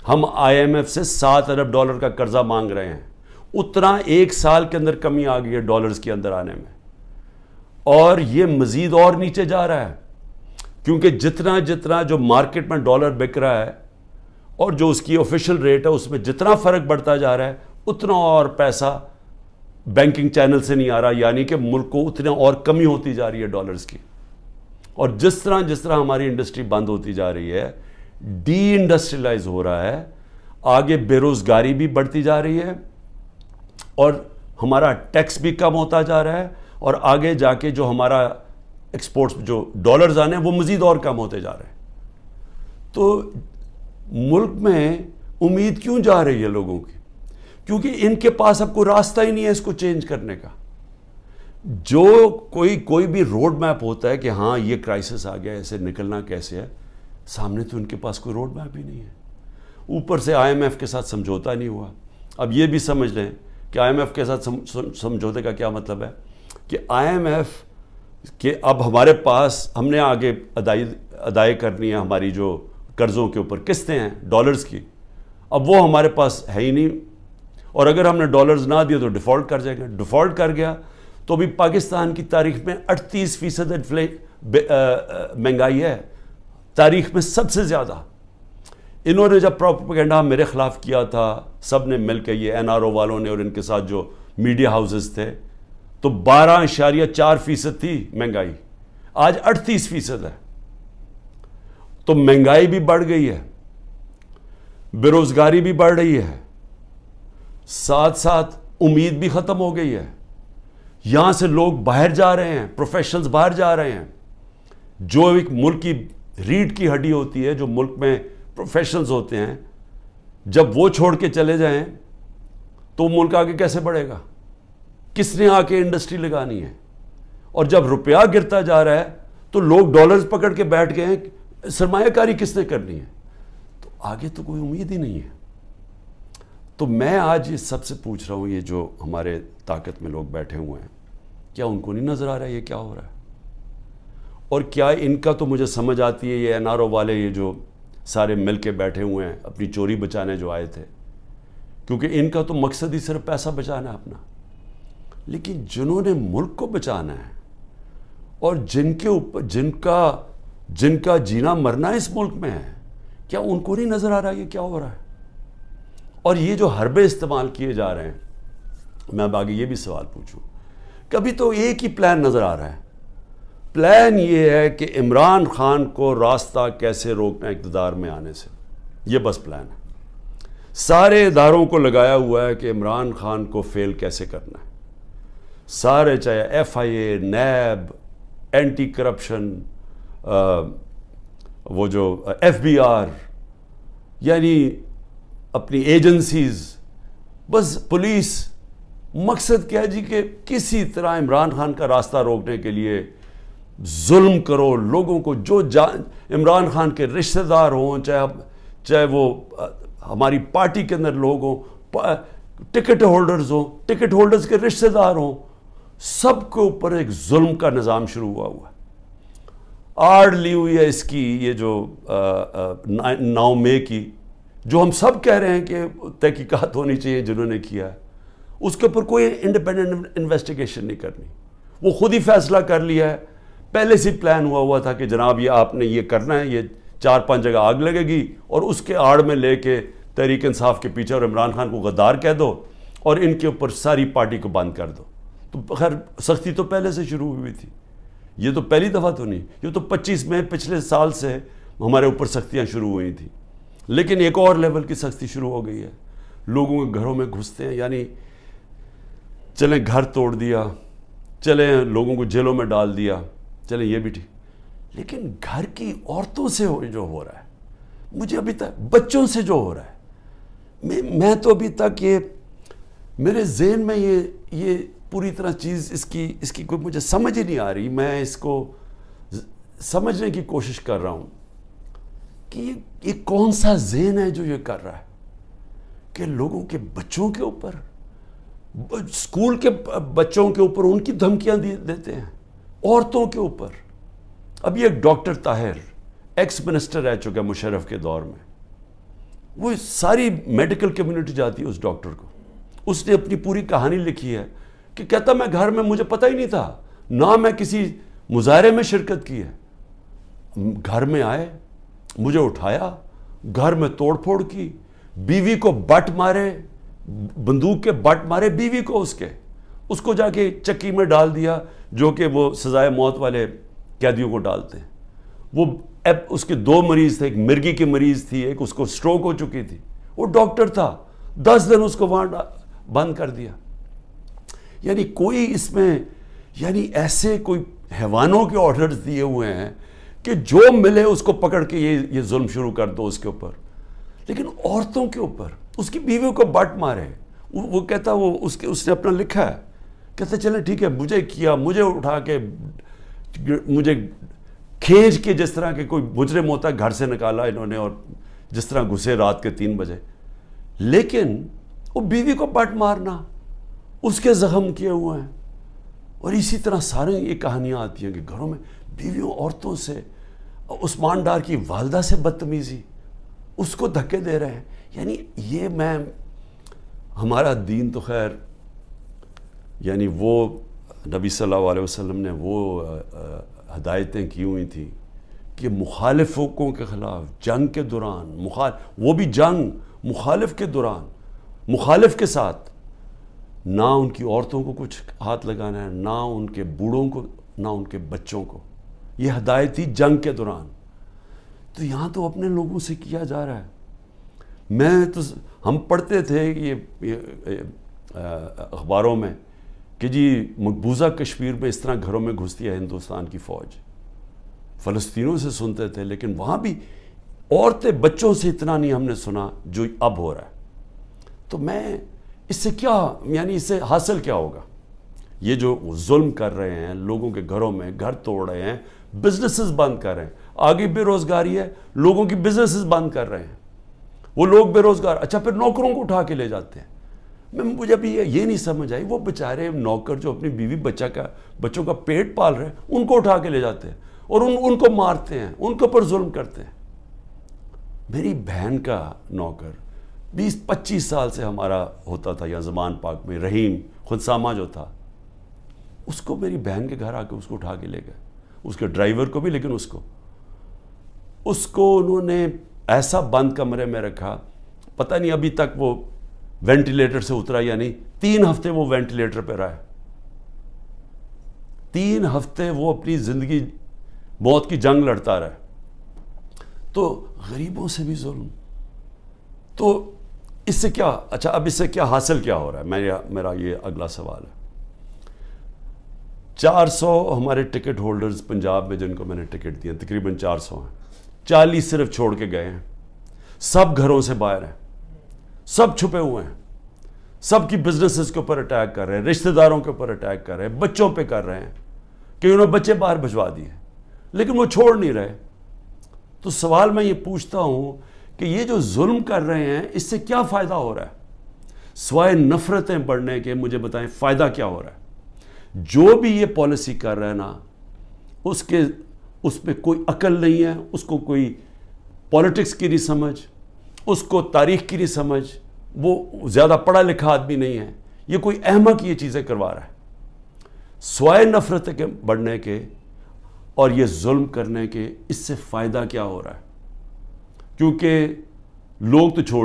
ہم I am F سے $7 ارب کا قرضہ مانگ رہے ہیں. اتنا 1 سال کے اندر کمی آ گئی ہے ڈالرز کے اندر آنے میں, اور یہ مزید اور نیچے جا رہا ہے, کیونکہ جتنا جو مارکیٹ میں ڈالر بک رہا ہے اور جو اس کی آفیشیل ریٹ ہے اس میں جتنا فرق بڑھتا جا رہا ہے اتنا اور پیسہ بینکنگ چینل سے نہیں آ رہا, یعنی کہ ملک کو اتنا اور کمی ہوتی جا رہی ہے ڈالرز کی. اور جس طرح ہماری انڈسٹری بند ہوتی جا رہی ہے, ڈی انڈسٹریلائز ہو رہا ہے, آگے بے روزگاری بھی بڑھتی جا رہی ہے, اور ہمارا ٹیکس بھی کم ہوتا جا رہا ہے, اور آگے جا کے جو ہمارا ایکسپورٹس جو ڈالرز آنے ہیں وہ مزید اور کم ہوتے جا رہے ہیں. تو ملک میں امید کیوں جا رہی ہے لوگوں کی؟ کیونکہ ان کے پاس اب کوئی راستہ ہی نہیں ہے اس کو چینج کرنے کا. جو کوئی بھی روڈ میپ ہوتا ہے کہ ہاں یہ کرائسس آ گیا, ایسے نکلنا کیسے ہے, سامنے تو ان کے پاس کوئی روڈ میپ ہی نہیں ہے. اوپر سے آئی ایم ایف کے ساتھ سمجھوتا نہیں ہوا. اب یہ بھی سمجھ لیں کہ آئی ایم ایف کے ساتھ سمجھوتے کا کیا مطلب ہے کہ آئی ایم ایف کہ اب ہمارے پاس ہم نے آگے ادائی کرنی ہے ہماری جو قرضوں کے اوپر قسطیں ہیں ڈالرز کی, اب وہ ہمارے پاس ہے ہی نہیں, اور اگر ہم نے ڈالرز نہ دیے تو ڈیفالٹ کر جائے گا. ڈیفالٹ کر گیا تو بھی پاکستان کی تاریخ میں 38% مہنگائی ہے, تاریخ میں سب سے زیادہ. انہوں نے جب پروپیگنڈا میرے خلاف کیا تھا سب نے مل کے, یہ این آر او والوں نے اور ان کے ساتھ جو میڈیا ہاؤسز تھے, تو 12.4% تھی مہنگائی, آج 38% ہے. تو مہنگائی بھی بڑھ گئی ہے, بے روزگاری بھی بڑھ رہی ہے, ساتھ ساتھ امید بھی ختم ہو گئی ہے. یہاں سے لوگ باہر جا رہے ہیں, پروفیشنلز باہر جا رہے ہیں. جو ایک ملک کی ریڑھ کی ہڈی ہوتی ہے, جو ملک میں پروفیشنلز ہوتے ہیں, جب وہ چھوڑ کے چلے جائیں تو ملک آگے کیسے بڑھے گا؟ کس نے آ کے انڈسٹری لگانی ہے؟ اور جب روپیہ گرتا جا رہا ہے تو لوگ ڈالرز پکڑ کے بیٹھ گئے ہیں, سرمایہ کاری کس نے کرنی ہے؟ تو آگے تو کوئی امید ہی نہیں ہے. تو میں آج یہ سب سے پوچھ رہا ہوں, یہ جو ہمارے طاقت میں لوگ بیٹھے ہوئے ہیں, کیا ان کو نہیں نظر آ رہا ہے یہ کیا ہو رہا ہے؟ اور کیا ان کا تو مجھے سمجھ آتی ہے, یہ این آر او والے یہ جو سارے مل کے بیٹھے ہوئے ہیں اپنی چوری بچانے جو آئے تھے, کیونکہ ان کا تو مقصد ہی صرف پیسہ بچانا ہے اپنا. لیکن جنہوں نے ملک کو بچانا ہے اور جن کے اوپر جن کا جینا مرنا اس ملک میں ہے, کیا ان کو نہیں نظر آ رہا یہ کیا ہو رہا ہے؟ اور یہ جو حربے استعمال کیے جا رہے ہیں, میں اب آگے یہ بھی سوال پوچھوں, کبھی تو ایک ہی پلان نظر آ رہا ہے. پلان یہ ہے کہ عمران خان کو راستہ کیسے روکنا اقتدار میں آنے سے, یہ بس پلان ہے. سارے اداروں کو لگایا ہوا ہے کہ عمران خان کو فیل کیسے کرنا ہے. سارے, چاہے ایف آئی اے, نیب, اینٹی کرپشن, وہ جو ایف بی آر, یعنی اپنی ایجنسیز, بس پولیس, مقصد کیا ہے جی کہ کسی طرح عمران خان کا راستہ روکنے کے لیے ظلم کرو لوگوں کو. جو عمران خان کے رشتہ دار ہوں, چاہے وہ ہماری پارٹی کے اندر لوگ ہوں, ٹکٹ ہولڈرز ہوں, ٹکٹ ہولڈرز کے رشتہ دار ہوں, سب کے اوپر ایک ظلم کا نظام شروع ہوا ہے. آڑ لی ہوئی ہے اس کی, یہ جو 9 مئی کی, جو ہم سب کہہ رہے ہیں کہ تحقیقات ہونی چاہیے جنہوں نے کیا ہے, اس کے اوپر کوئی انڈیپینڈنٹ انویسٹیگیشن نہیں کرنی. وہ خود ہی فیصلہ کر لیا ہے, پہلے سے پلان ہوا تھا کہ جناب یہ آپ نے یہ کرنا ہے, یہ 4-5 جگہ آگ لگے گی, اور اس کے آڑ میں لے کے تحریک انصاف کے پیچھے اور عمران خان کو غدار کہہ دو, اور ان کے اوپر ساری پارٹی کو بند کر دو. تو خیر سختی تو پہلے سے شروع ہوئی تھی, یہ تو پہلی دفعہ تو نہیں, یہ تو 25 مئی پچھلے سال سے ہمارے اوپر سختیاں شروع ہوئی تھیں. لیکن ایک اور لیول کی سختی شروع ہو گئی ہے, لوگوں کے گھروں میں گھستے ہیں, یعنی چلیں گھر توڑ دیا, چلیں لوگوں کو جیلوں میں ڈال دیا, چلیں یہ بھی ٹھیک, لیکن گھر کی عورتوں سے جو ہو رہا ہے, مجھے ابھی تک بچوں سے جو ہو رہا ہے, میں تو ابھی تک یہ میرے ذہن میں یہ پوری طرح چیز اس کی کوئی مجھے سمجھ ہی نہیں آ رہی. میں اس کو سمجھنے کی کوشش کر رہا ہوں کہ یہ کون سا ذہن ہے جو یہ کر رہا ہے کہ لوگوں کے بچوں کے اوپر, اسکول کے بچوں کے اوپر ان کی دھمکیاں دیتے ہیں, عورتوں کے اوپر. ابھی ایک ڈاکٹر طاہر ایکس منسٹر رہ چکا مشرف کے دور میں, وہ ساری میڈیکل کمیونٹی جاتی ہے اس ڈاکٹر کو. اس نے اپنی پوری کہانی لکھی ہے کہ کہتا میں گھر میں مجھے پتہ ہی نہیں تھا, نہ میں کسی مظاہرے میں شرکت کی ہے. گھر میں آئے, مجھے اٹھایا, گھر میں توڑ پھوڑ کی, بیوی کو بٹ مارے, بندوق کے بٹ مارے بیوی کو, اس کو جا کے چکی میں ڈال دیا جو کہ وہ سزائے موت والے قیدیوں کو ڈالتے ہیں. وہ اس کے 2 مریض تھے, ایک مرگی کی مریض تھی, ایک اس کو سٹروک ہو چکی تھی. وہ ڈاکٹر تھا, 10 دن اس کو وہاں بند کر دیا. یعنی کوئی اس میں ایسے کوئی حیوانوں کے آرڈرز دیے ہوئے ہیں کہ جو ملے اس کو پکڑ کے یہ ظلم شروع کر دو اس کے اوپر. لیکن عورتوں کے اوپر اس کی بیویوں کو بٹ مارے. وہ کہتا اس نے اپنا لکھا ہے, کہتا چلیں ٹھیک ہے, مجھے اٹھا کے مجھے کھینچ کے جس طرح کہ کوئی مجرم ہوتا ہے گھر سے نکالا انہوں نے, اور جس طرح گھسے رات کے 3 بجے. لیکن وہ بیوی کو بٹ مارنا, اس کے زخم کیے ہوئے ہیں. اور اسی طرح سارے یہ کہانیاں آتی ہیں کہ گھروں میں بیویوں عورتوں سے, عثمان ڈار کی والدہ سے بدتمیزی, اس کو دھکے دے رہے ہیں. یعنی یہ ہمارا دین تو خیر وہ نبی صلی اللہ علیہ وسلم نے وہ ہدایتیں کی ہوئی تھیں کہ مخالفوں کے خلاف جنگ کے دوران, وہ بھی جنگ مخالف کے دوران, مخالف کے ساتھ نہ ان کی عورتوں کو کچھ ہاتھ لگانا ہے, نہ ان کے بوڑھوں کو, نہ ان کے بچوں کو. یہ ہدایت تھی جنگ کے دوران. تو یہاں تو اپنے لوگوں سے کیا جا رہا ہے. ہم پڑھتے تھے یہ اخباروں میں کہ جی مقبوضہ کشمیر میں اس طرح گھروں میں گھستی ہے ہندوستان کی فوج. فلسطینیوں سے سنتے تھے, لیکن وہاں بھی عورتیں بچوں سے اتنا نہیں ہم نے سنا جو اب ہو رہا ہے. تو اس سے کیا, اس سے حاصل کیا ہوگا؟ یہ جو ظلم کر رہے ہیں لوگوں کے گھروں میں, گھر توڑ رہے ہیں, بزنسز بند کر رہے ہیں, آگے بے روزگاری ہے, لوگوں کی بزنسز بند کر رہے ہیں, وہ لوگ بے روزگار. اچھا پھر نوکروں کو اٹھا کے لے جاتے ہیں. مجھے ابھی یہ نہیں سمجھ آئی, وہ بیچارے نوکر جو اپنی بیوی بچوں کا پیٹ پال رہے ہیں, ان کو اٹھا کے لے جاتے ہیں اور ان کو مارتے ہیں, ان کے اوپر ظلم کرتے ہیں. میری بہن کا نوکر 20-25 سال سے ہمارا ہوتا تھا یا زمان پاک میں, رحیم خنسامہ جو تھا, اس کو میری بہن کے گھر آ کے اس کو اٹھا کے لے گئے, اس کے ڈرائیور کو بھی, لیکن اس کو انہوں نے ایسا بند کمرے میں رکھا, پتہ نہیں ابھی تک وہ وینٹیلیٹر سے اترا یا نہیں. 3 ہفتے وہ وینٹیلیٹر پہ رہا ہے. 3 ہفتے وہ اپنی زندگی موت کی جنگ لڑتا رہا. تو غریبوں سے بھی ظلم. تو اس سے کیا, اچھا اب اس سے کیا حاصل کیا ہو رہا ہے؟ میرا یہ اگلا سوال ہے. 400 ہمارے ٹکٹ ہولڈرز پنجاب میں جن کو میں نے ٹکٹ دیا, تقریباً 400 ہیں, 40 صرف چھوڑ کے گئے ہیں. سب گھروں سے باہر ہیں, سب چھپے ہوئے ہیں, سب کی بزنسز کے اوپر اٹیک کر رہے ہیں, رشتہ داروں کے اوپر اٹیک کر رہے ہیں, بچوں پہ کر رہے ہیں کہ انہوں نے بچے باہر بھجوا دیے, لیکن وہ چھوڑ نہیں رہے. تو سوال میں یہ پوچھتا ہوں کہ یہ جو ظلم کر رہے ہیں اس سے کیا فائدہ ہو رہا ہے؟ سوائے نفرتیں بڑھنے کے مجھے بتائیں فائدہ کیا ہو رہا ہے؟ جو بھی یہ پالیسی کر رہا ہے نا, اس پہ کوئی عقل نہیں ہے, اس کو کوئی پولیٹکس کی نہیں سمجھ, اس کو تاریخ کی نہیں سمجھ, وہ زیادہ پڑھا لکھا آدمی نہیں ہے, یہ کوئی احمق یہ چیزیں کروا رہا ہے. سوائے نفرت کے بڑھنے کے اور یہ ظلم کرنے کے اس سے فائدہ کیا ہو رہا ہے؟ کیونکہ لوگ تو چھوڑ